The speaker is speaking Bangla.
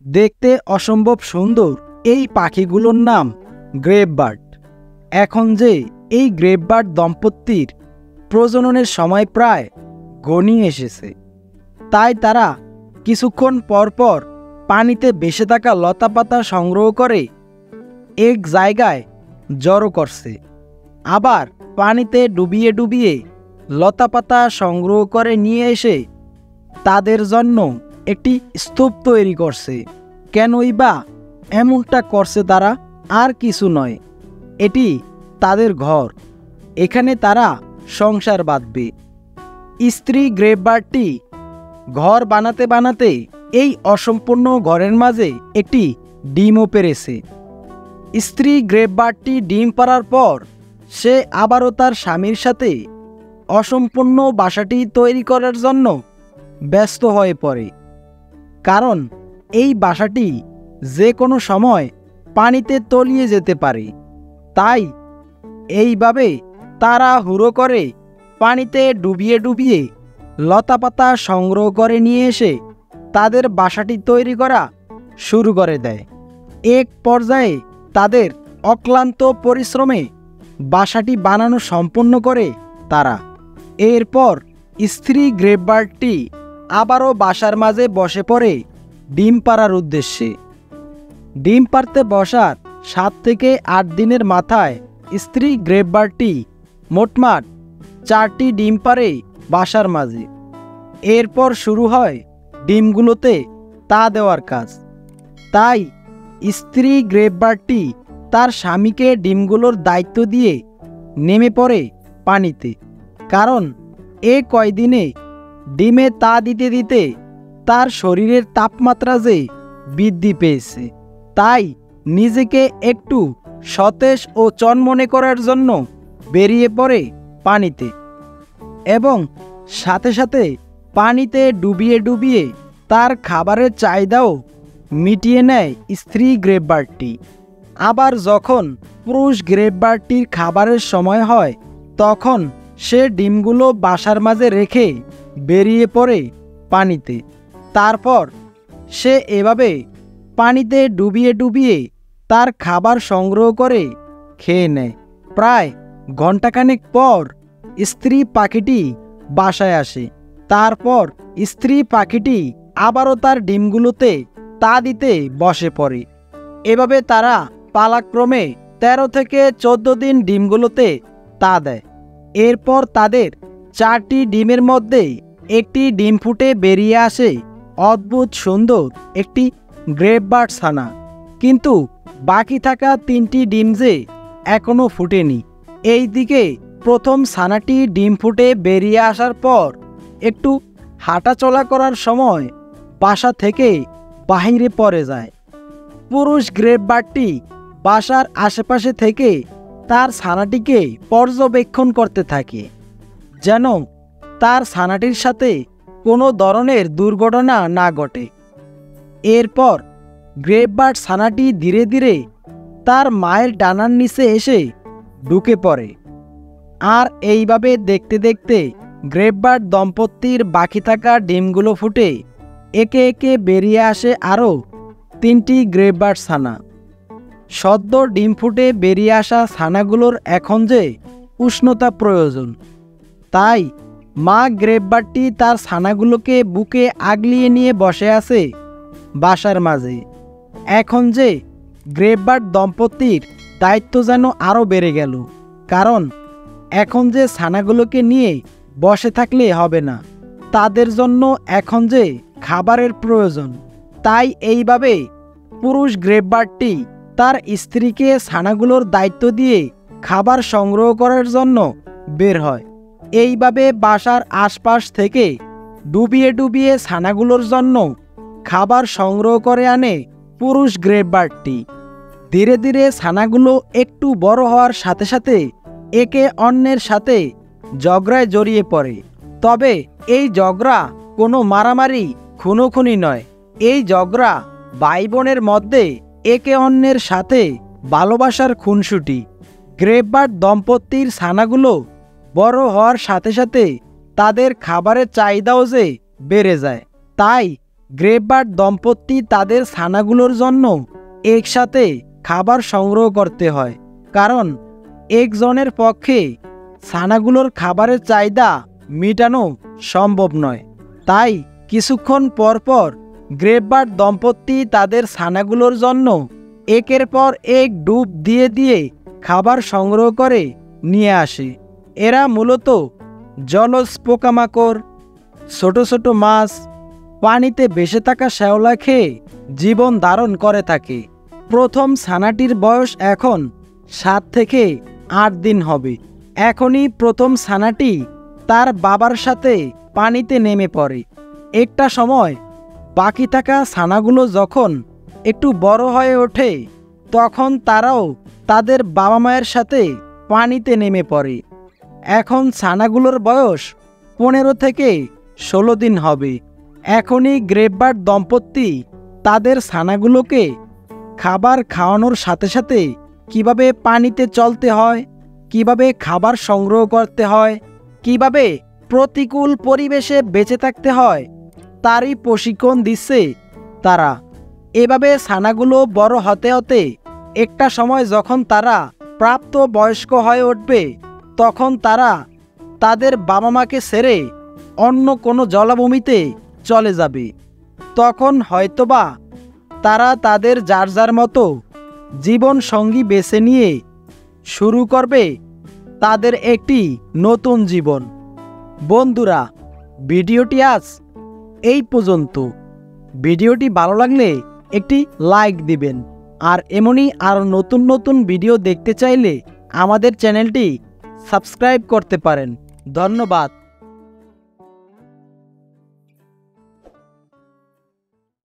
দেখতে অসম্ভব সুন্দর এই পাখিগুলোর নাম গ্রেব বার্ড। এখন যে এই গ্রেব বার্ড দম্পতির প্রজননের সময় প্রায় ঘনিয়ে এসেছে, তাই তারা কিছুক্ষণ পরপর পানিতে ভেসে থাকা লতাপাতা সংগ্রহ করে এক জায়গায় জড়ো করছে। আবার পানিতে ডুবিয়ে ডুবিয়ে লতাপাতা সংগ্রহ করে নিয়ে এসে তাদের জন্য একটি স্তূপ তৈরি করছে। কেনই বা এমনটা করছে তারা? আর কিছু নয়, এটি তাদের ঘর। এখানে তারা সংসার বাঁধবে। স্ত্রী গ্রেব বার্ডটি ঘর বানাতে বানাতে এই অসম্পূর্ণ ঘরের মাঝে একটি ডিমও পেরেছে। স্ত্রী গ্রেব বার্ডটি ডিম পাড়ার পর সে আবারও তার স্বামীর সাথে অসম্পূর্ণ বাসাটি তৈরি করার জন্য ব্যস্ত হয়ে পড়ে। কারণ এই বাসাটি যে কোনো সময় পানিতে তলিয়ে যেতে পারে। তাই এইভাবে তারা হুড়ো করে পানিতে ডুবিয়ে ডুবিয়ে লতাপাতা সংগ্রহ করে নিয়ে এসে তাদের বাসাটি তৈরি করা শুরু করে দেয়। এক পর্যায়ে তাদের অক্লান্ত পরিশ্রমে বাসাটি বানানো সম্পূর্ণ করে তারা। এরপর স্ত্রী গ্রেব বার্ডটি আবারও বাসার মাঝে বসে পড়ে ডিম পাড়ার উদ্দেশ্যে। ডিম পাড়তে বসার 7 থেকে 8 দিনের মাথায় স্ত্রী গ্রেব বার্ডটি মোটমাট 4টি ডিম পাড়ে বাসার মাঝে। এরপর শুরু হয় ডিমগুলোতে তা দেওয়ার কাজ। তাই স্ত্রী গ্রেব বার্ডটি তার স্বামীকে ডিমগুলোর দায়িত্ব দিয়ে নেমে পড়ে পানিতে। কারণ এ কয়দিনে ডিমে তা দিতে দিতে তার শরীরের তাপমাত্রা যে বৃদ্ধি পেয়েছে, তাই নিজেকে একটু সতেজ ও চনমনে করার জন্য বেরিয়ে পড়ে পানিতে এবং সাথে সাথে পানিতে ডুবিয়ে ডুবিয়ে তার খাবারের চাহিদাও মিটিয়ে নেয় স্ত্রী গ্রেব বার্ডটি। আবার যখন পুরুষ গ্রেব বার্ডটির খাবারের সময় হয়, তখন সে ডিমগুলো বাসার মাঝে রেখে বেরিয়ে পড়ে পানিতে। তারপর সে এভাবে পানিতে ডুবিয়ে ডুবিয়ে তার খাবার সংগ্রহ করে খেয়ে নেয়। প্রায় ঘণ্টাখানেক পর স্ত্রী পাখিটি বাসায় আসে। তারপর স্ত্রী পাখিটি আবারও তার ডিমগুলোতে তা দিতে বসে পড়ে। এভাবে তারা পালাক্রমে 13 থেকে 14 দিন ডিমগুলোতে তা দেয়। এরপর তাদের 4টি ডিমের মধ্যে একটি ডিম ফুটে বেরিয়ে আসে অদ্ভুত সুন্দর একটি গ্রেব বার্ড ছানা। কিন্তু বাকি থাকা 3টি ডিম যে এখনও ফুটেনি। এই দিকে প্রথম ছানাটি ডিম ফুটে বেরিয়ে আসার পর একটু হাঁটাচলা করার সময় বাসা থেকে বাহিরে পড়ে যায়। পুরুষ গ্রেব বার্ডটি বাসার আশেপাশে থেকে তার ছানাটিকে পর্যবেক্ষণ করতে থাকে, যেন তার ছানাটির সাথে কোনো ধরনের দুর্ঘটনা না ঘটে। এরপর গ্রেব বার্ড ছানাটি ধীরে ধীরে তার মায়ের ডানার নিচে এসে ঢুকে পড়ে। আর এইভাবে দেখতে দেখতে গ্রেব বার্ড দম্পতির বাকি থাকা ডিমগুলো ফুটে একে একে বেরিয়ে আসে আরও 3টি গ্রেব বার্ড ছানা। সদ্য ডিম ফুটে বেরিয়ে আসা ছানাগুলোর এখন যে উষ্ণতা প্রয়োজন, তাই মা গ্রেব বার্ডটি তার ছানাগুলোকে বুকে আগলিয়ে নিয়ে বসে আছে বাসার মাঝে। এখন যে গ্রেব বার্ড দম্পতির দায়িত্ব যেন আরও বেড়ে গেল। কারণ এখন যে ছানাগুলোকে নিয়ে বসে থাকলে হবে না, তাদের জন্য এখন যে খাবারের প্রয়োজন। তাই এইভাবে পুরুষ গ্রেব বার্ডটি তার স্ত্রীকে ছানাগুলোর দায়িত্ব দিয়ে খাবার সংগ্রহ করার জন্য বের হয়। এইভাবে বাসার আশপাশ থেকে ডুবিয়ে ডুবিয়ে ছানাগুলোর জন্য খাবার সংগ্রহ করে আনে পুরুষ গ্রেব বার্ডটি। ধীরে ধীরে ছানাগুলো একটু বড় হওয়ার সাথে সাথে একে অন্যের সাথে ঝগড়ায় জড়িয়ে পড়ে। তবে এই ঝগড়া কোনো মারামারি খুনোখুনি নয়। এই ঝগড়া ভাই বোনের মধ্যে একে অন্যের সাথে ভালোবাসার খুনসুটি। গ্রেব বার্ড দম্পতির ছানাগুলো বড় হওয়ার সাথে সাথে তাদের খাবারের চাহিদাও যে বেড়ে যায়। তাই গ্রেববার্ড দম্পতি তাদের ছানাগুলোর জন্য একসাথে খাবার সংগ্রহ করতে হয়, কারণ একজনের পক্ষে ছানাগুলোর খাবারের চাহিদা মেটানো সম্ভব নয়। তাই কিছুক্ষণ পর পর গ্রেববার্ড দম্পতি তাদের ছানাগুলোর জন্য একের পর এক ডুব দিয়ে দিয়ে খাবার সংগ্রহ করে নিয়ে আসে। এরা মূলত জলজ পোকামাকড়, ছোট ছোট মাছ, পানিতে ভেসে থাকা শ্যাওলা খেয়ে জীবন ধারণ করে থাকে। প্রথম ছানাটির বয়স এখন 7 থেকে 8 দিন হবে। এখনই প্রথম ছানাটি তার বাবার সাথে পানিতে নেমে পড়ে। একটা সময় বাকি থাকা ছানাগুলো যখন একটু বড় হয়ে ওঠে, তখন তারাও তাদের বাবা মায়ের সাথে পানিতে নেমে পড়ে। এখন ছানাগুলোর বয়স 15 থেকে 16 দিন হবে। এখনই গ্রেববার্ড দম্পতি তাদের ছানাগুলোকে খাবার খাওয়ানোর সাথে সাথে কিভাবে পানিতে চলতে হয়, কিভাবে খাবার সংগ্রহ করতে হয়, কিভাবে প্রতিকূল পরিবেশে বেঁচে থাকতে হয়, তারই প্রশিক্ষণ দিচ্ছে তারা। এভাবে ছানাগুলো বড় হতে হতে একটা সময় যখন তারা প্রাপ্ত বয়স্ক হয়ে উঠবে, তখন তারা তাদের বাবা মাকে ছেড়ে অন্য কোনো জলাভূমিতে চলে যাবে। তখন হয়তোবা তারা তাদের যার যার মতো জীবন সঙ্গী বেছে নিয়ে শুরু করবে তাদের একটি নতুন জীবন। বন্ধুরা, ভিডিওটি আজ এই পর্যন্ত। ভিডিওটি ভালো লাগলে একটি লাইক দিবেন, আর এমনই আরও নতুন নতুন ভিডিও দেখতে চাইলে আমাদের চ্যানেলটি সাবস্ক্রাইব করতে পারেন। ধন্যবাদ।